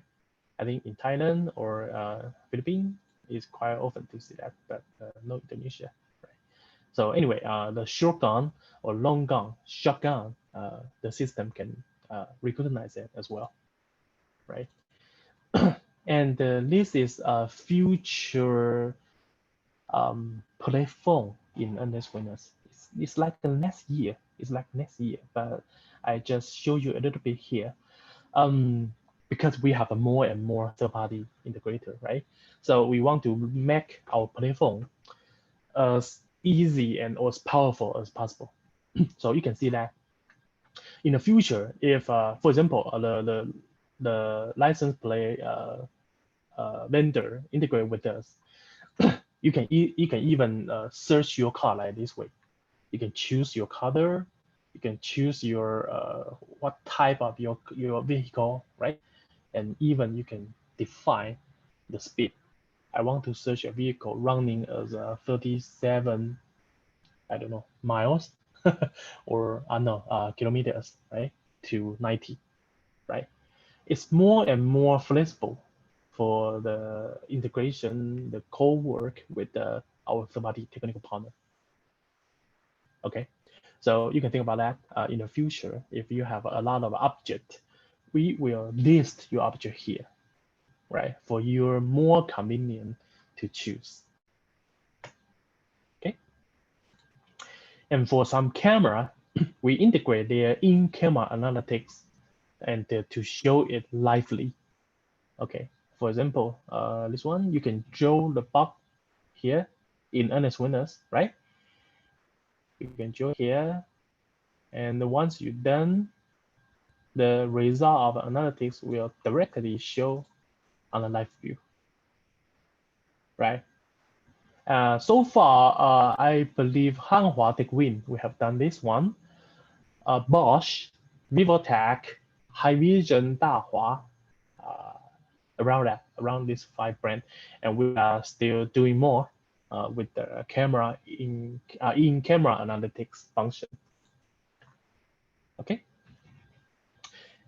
I think in Thailand or Philippines is quite often to see that, but no Indonesia. Right? So anyway, the short gun or long gun, shotgun, the system can recognize it as well, right? And this is a future platform in Nx Witness. It's like the next year. It's like next year, but I just show you a little bit here. Because we have a more and more third-party integrator, right? So we want to make our platform as easy and as powerful as possible. So you can see that In the future, if, for example, the license plate vendor integrate with us, you can even search your car like this way. You can choose your color, you can choose your what type of your vehicle, right? And even you can define the speed. I want to search a vehicle running as 37, I don't know, miles or no, kilometers, right, to 90, right? It's more and more flexible for the integration, the co-work with our third-party technical partner. Okay, so you can think about that in the future. If you have a lot of object, we will list your object here, right? For your more convenient to choose. Okay, and for some camera, we integrate their in-camera analytics and to show it lively. Okay, for example, this one, you can draw the box here in Nx Witness, right? You can draw here, and once you're done, the result of analytics will directly show on the live view, right? So far, I believe Hanwha TechWin, we have done this one. Bosch, Vivotech, Haivision, Dahua, around these 5 brands, and we are still doing more with the camera in-camera analytics function. Okay.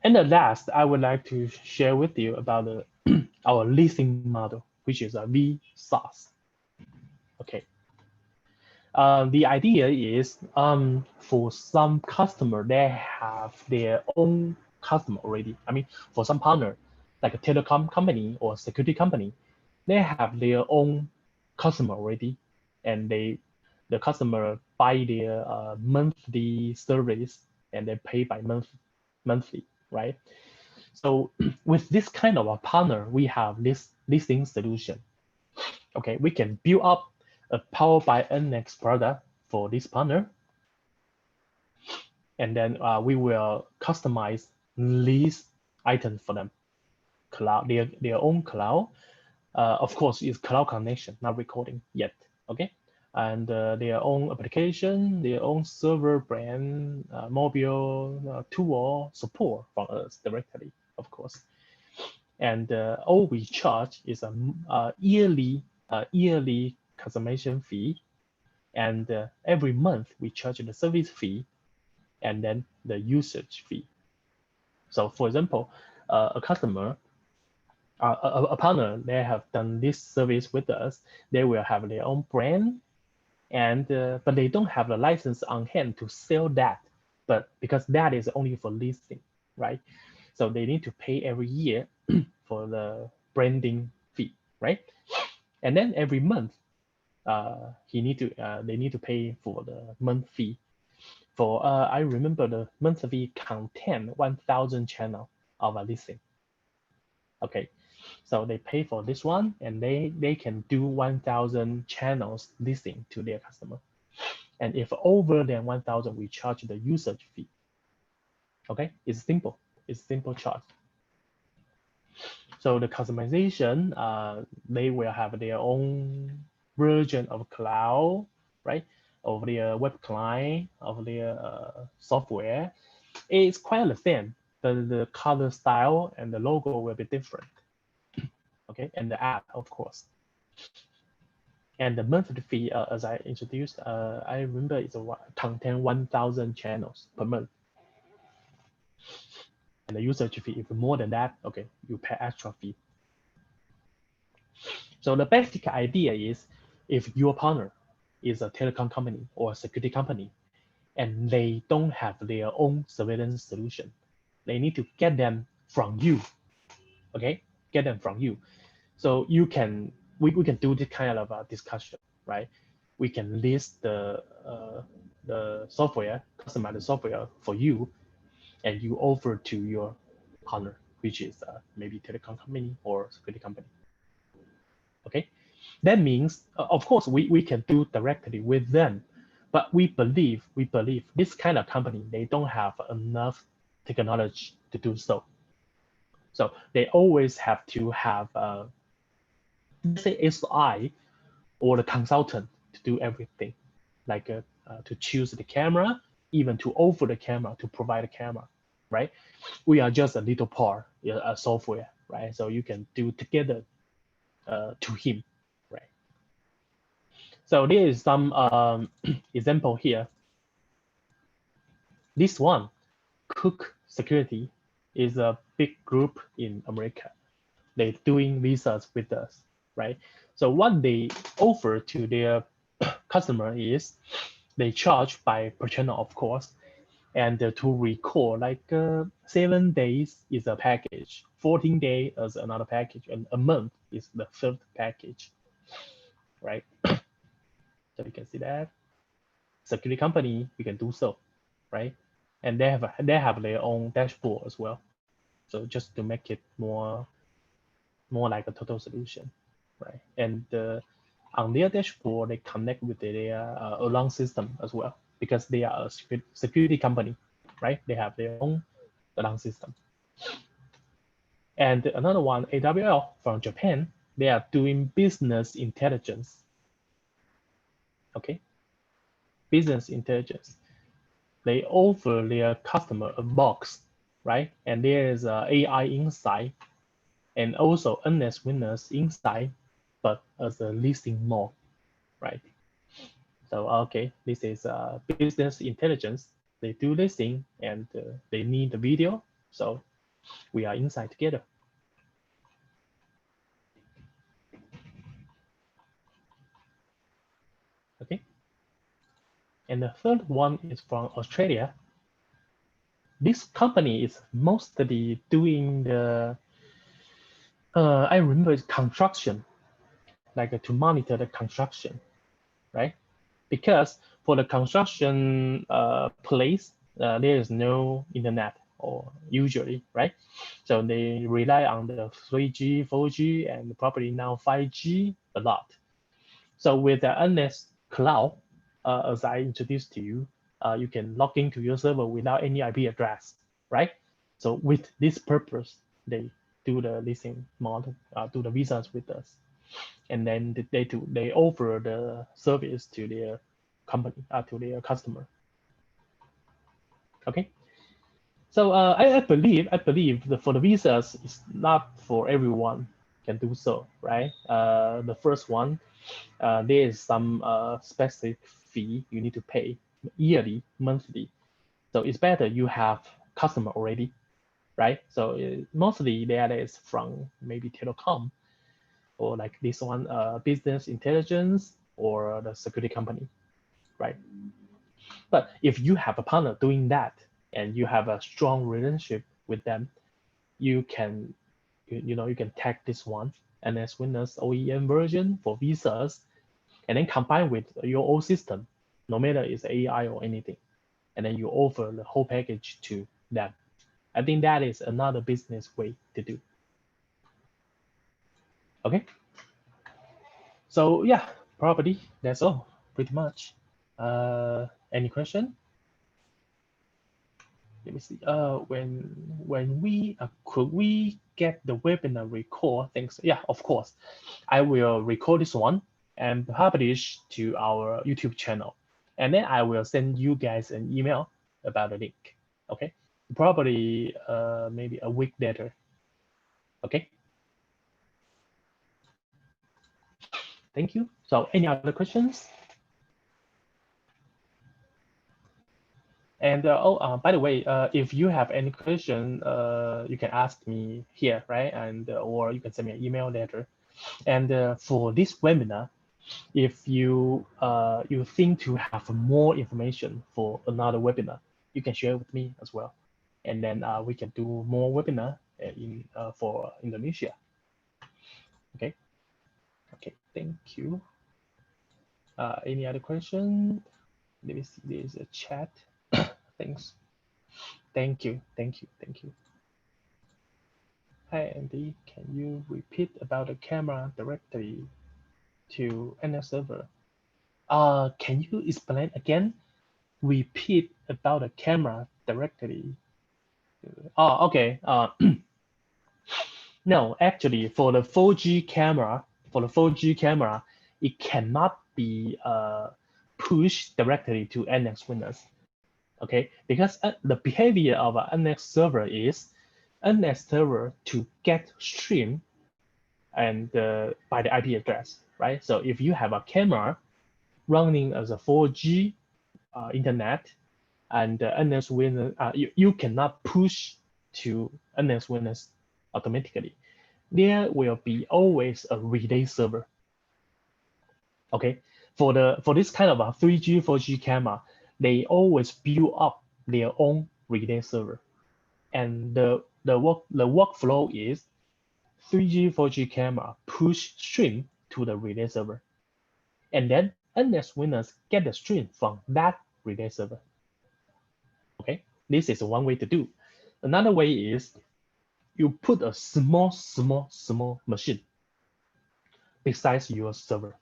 And the last, I would like to share with you about our leasing model, which is a VSaaS. Okay. The idea is for some customer, they have their own customer already. I mean, for some partner, like a telecom company or security company, they have their own customer already, and the customer buy their monthly service and they pay by monthly, right? So with this kind of a partner, we have this leasing solution. Okay, we can build up a Powered by Nx product for this partner, and then we will customize lease items for them. Cloud, their own cloud. Of course, it's cloud connection, not recording yet. Okay, and their own application, their own server brand, mobile tool support from us directly, of course. And all we charge is a yearly customization fee, and every month we charge the service fee and then the usage fee. So for example, a customer, a partner, they have done this service with us, they will have their own brand, and but they don't have the license on hand to sell that, but because that is only for leasing, right? So they need to pay every year for the branding fee, right? And then every month, they need to pay for the month fee. For I remember the monthly fee contain 1,000 channel of a listing. Okay, so they pay for this one, and they can do 1,000 channels listing to their customer. And if over than 1,000, we charge the usage fee. Okay, it's simple charge. So the customization, they will have their own version of cloud, right? Of their web client, of their software. It's quite the same, but the color style and the logo will be different. Okay, and the app, of course. And the monthly fee, as I introduced, I remember it's contain 1,000 channels per month. And the usage fee, if more than that, okay, you pay extra fee. So the basic idea is, if your partner is a telecom company or a security company, and they don't have their own surveillance solution, they need to get them from you. Okay, get them from you. So we can do this kind of a discussion, right? We can list the software, customize the software for you, and you offer to your partner, which is maybe telecom company or security company. Okay, that means, of course, we can do directly with them, But we believe this kind of company, they don't have enough technology to do so. So they always have to have, let's say, SI or the consultant to do everything, like to choose the camera, even to offer the camera, to provide the camera, right? We are just a little part, a software, right? So you can do together to him, right? So there is some example here. This one, Cook Security, is a big group in America. They're doing research with us, right? So what they offer to their customer is they charge by per channel, of course, and to record like 7 days is a package, 14 days is another package, and a month is the third package, right? So you can see that security company, you can do so, right? And they have their own dashboard as well. So just to make it more like a total solution, right? And on their dashboard, they connect with their alarm system as well, because they are a security company, right? They have their own alarm system. And another one, AWL from Japan, they are doing business intelligence. Okay, business intelligence. They offer their customer a box, right? And there is AI inside, and also Nx Witness inside, but as a listing mode, right? So okay, this is business intelligence. They do listing and they need the video, so we are inside together. Okay. And the third one is from Australia. This company is mostly doing the, I remember it's construction, like to monitor the construction, right? Because for the construction place, there is no internet or usually, right? So they rely on the 3G, 4G, and probably now 5G a lot. So with the NS Cloud, as I introduced to you, you can log into your server without any IP address, right? So with this purpose, they do the leasing model, do the research with us, and then they offer the service to their company, to their customer. Okay. So I believe for the visas, it's not for everyone can do so, right? The first one, there is some specific fee you need to pay yearly, monthly. So it's better you have customer already, right? So mostly that is from maybe telecom or like this one, business intelligence or the security company, right? But if you have a partner doing that and you have a strong relationship with them, you can, you can tag this one Nx Witness OEM version for visas, and then combine with your old system, no matter it's AI or anything, and then you offer the whole package to them. I think that is another business way to do. Okay. So yeah, probably that's all, pretty much. Any question? Let me see. When we could we get the webinar record things? Yeah, of course. I will record this one and publish to our YouTube channel, and then I will send you guys an email about the link. Okay, probably maybe a week later. Okay. Thank you. So any other questions? And by the way, if you have any question, you can ask me here, right? And or you can send me an email later. And for this webinar, if you you think to have more information for another webinar, you can share with me as well, and then we can do more webinar in for Indonesia. Okay. Okay. Thank you. Any other question? Let me see. There's a chat. Thanks. Thank you. Thank you. Thank you. Hi, Andy. Can you repeat about the camera directly to NS server? Can you explain again? Repeat about the camera directly. Oh, okay. No, actually, for the 4G camera, it cannot be pushed directly to NX Witness. Okay, because the behavior of an NX server is NX server to get stream and by the IP address, right? So if you have a camera running as a 4G internet and NS Witness, you cannot push to NS Witness automatically. There will be always a relay server. Okay, for this kind of a 3G, 4G camera, they always build up their own relay server, and the workflow is 3G, 4G camera push stream to the relay server, and then NS Witness get the stream from that relay server. Okay, this is one way to do. Another way is you put a small machine besides your server.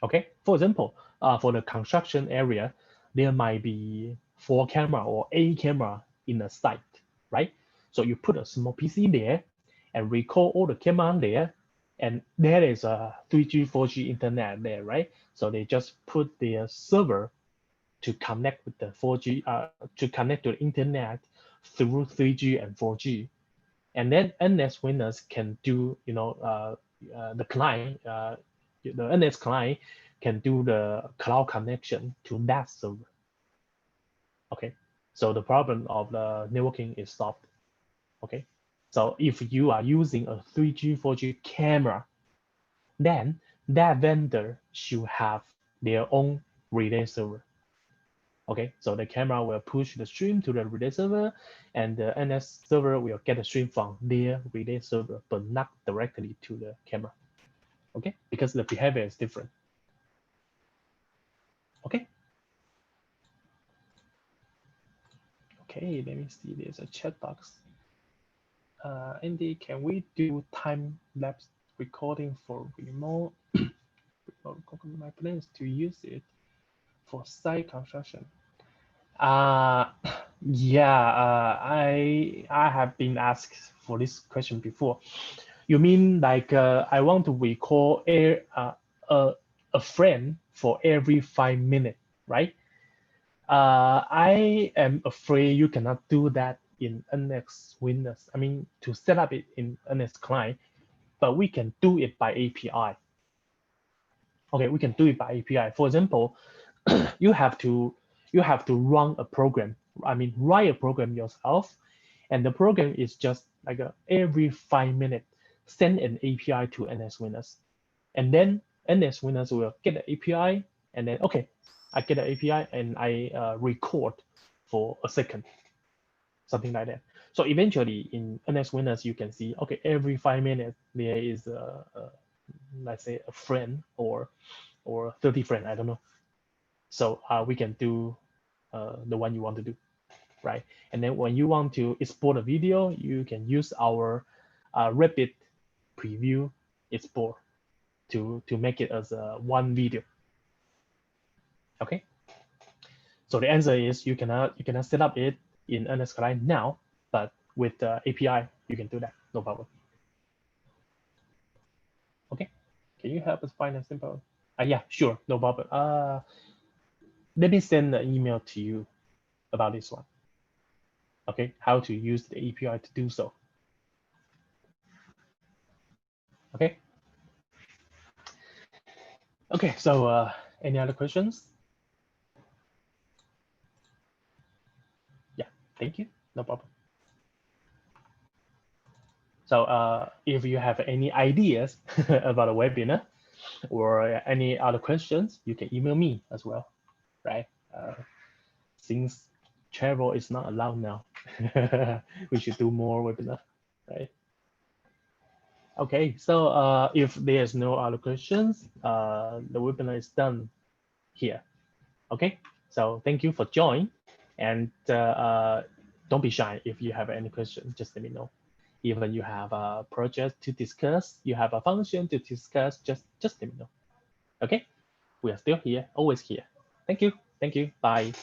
Okay, for example, for the construction area, there might be 4 camera or 8 camera in a site, right? So you put a small PC there and record all the camera there, and there is a 3G, 4G internet there, right? So they just put their server to connect with the 4G, to connect to the internet through 3G and 4G. And then NS Witness can do, the client, the NS client can do the cloud connection to that server. Okay, so the problem of the networking is solved. Okay, so if you are using a 3G, 4G camera, then that vendor should have their own relay server. Okay, so the camera will push the stream to the relay server, and the NS server will get the stream from their relay server, but not directly to the camera. Okay, because the behavior is different. Okay. Okay, let me see. There's a chat box. Andy, can we do time lapse recording for remote? My plan is to use it for site construction. Yeah, I have been asked for this question before. You mean like I want to recall a friend for every 5 minutes, right? I am afraid you cannot do that in NX Witness. I mean, to set up it in NX client, but we can do it by API. Okay, we can do it by API. For example, you have to run a program. I mean, write a program yourself, and the program is just like every 5 minutes send an API to NS Witness, and then NS Witness will get the API, and then okay, I get the API and I record for a second, something like that. So eventually in NS Witness, you can see, okay, every 5 minutes there is let's say a friend or 30 friend, I don't know. So we can do the one you want to do, right? And then when you want to export a video, you can use our rapid preview export to make it as one video. Okay. So the answer is you cannot set up it in NS Client now, but with the API you can do that, no problem. Okay. Can you help us find a simple? Yeah, sure, no problem. Let me send an email to you about this one. Okay, how to use the API to do so. Okay. Okay, so any other questions? Yeah, thank you, no problem. So if you have any ideas about a webinar or any other questions, you can email me as well, right? Since travel is not allowed now, we should do more webinar, right? Okay, so if there's no other questions, the webinar is done here. Okay, so thank you for joining, and don't be shy. If you have any questions, just let me know. Even you have a project to discuss, you have a function to discuss, just let me know. Okay, we are still here, always here. Thank you. Thank you. Bye.